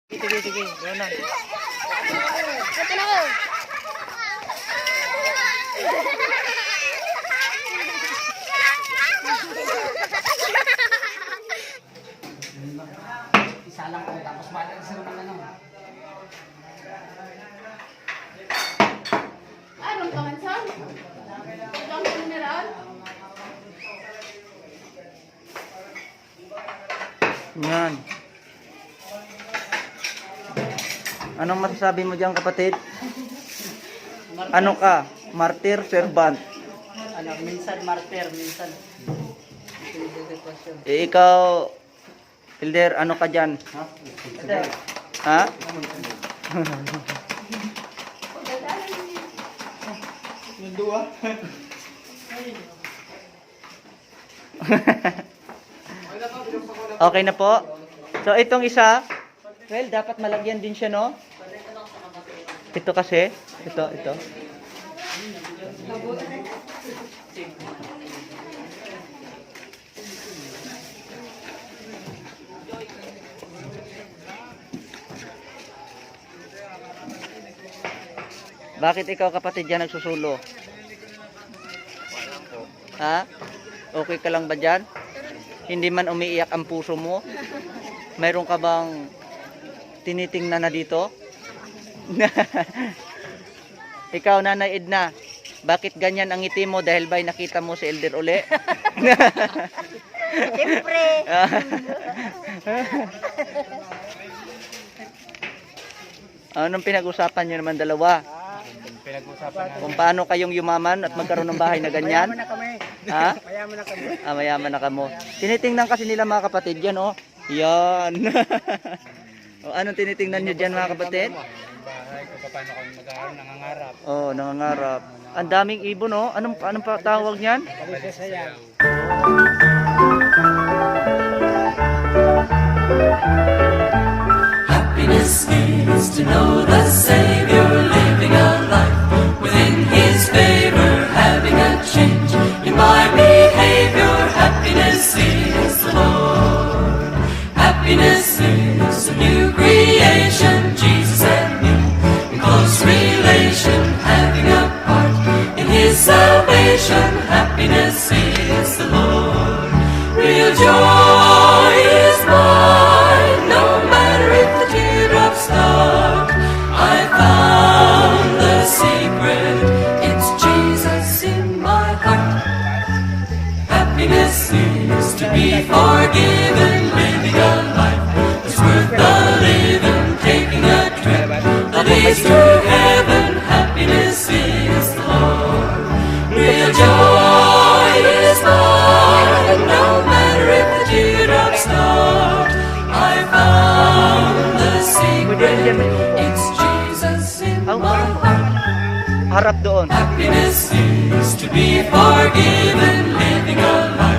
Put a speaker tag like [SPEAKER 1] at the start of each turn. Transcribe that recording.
[SPEAKER 1] Sige. Doon na.
[SPEAKER 2] Ito na ko.
[SPEAKER 3] Isa lang po, tapos balik sa naman ano.
[SPEAKER 2] Anong kamansan? Itong mineral?
[SPEAKER 1] Yan. Anong masasabi mo diyan, kapatid? Ano ka? Martyr, servant?
[SPEAKER 3] Ano, minsan martyr, minsan.
[SPEAKER 1] Ikaw, Elder, ano ka dyan? Ha? Okay na po. So itong isa, well, dapat malagyan din siya, no? Ito kasi, ito. Bakit ikaw, kapatid, dyan nagsusulo? Ha? Okay ka lang ba dyan? Hindi man umiiyak ang puso mo? Mayroon ka bang tinitingnan na dito? Ikaw, Nanay Edna, bakit ganyan ang ngiti mo? Dahil ba'y nakita mo si Elder uli?
[SPEAKER 2] Siyempre.
[SPEAKER 1] Anong pinag-usapan nyo naman dalawa? Kung paano kayong yumaman at magkaroon ng bahay na ganyan?
[SPEAKER 3] Mayaman na kami.
[SPEAKER 1] Ha?
[SPEAKER 3] Mayaman na kami.
[SPEAKER 1] Mayaman na kamo. Tinitingnan kasi nila, mga kapatid, yan, oh. Yan. O, anong tinitingnan nyo dyan, mga kapatid?
[SPEAKER 3] Bahay, kung paano kami mag-aaral, nangangarap.
[SPEAKER 1] Oh, nangangarap. Ang daming ibon, oh. Anong pa tawag niyan?
[SPEAKER 3] Sayaw.
[SPEAKER 4] Happiness is to know the Savior, living a life within His favor, having a change in my behavior. Happiness is the Lord. Happiness is a new creation, Jesus and me in close relation, having a part in His salvation. Happiness is the Lord. Real joy is mine, no matter if the teardrops start. I found the secret, it's Jesus in my heart. Happiness is to be forgiven, living a life that's worth the living, taking a trip that leads to heaven. Happiness is the Lord. Real joy is mine, no matter if the teardrops start. I found the secret, it's Jesus in my heart.
[SPEAKER 1] Harap doon.
[SPEAKER 4] Happiness is to be forgiven, living a life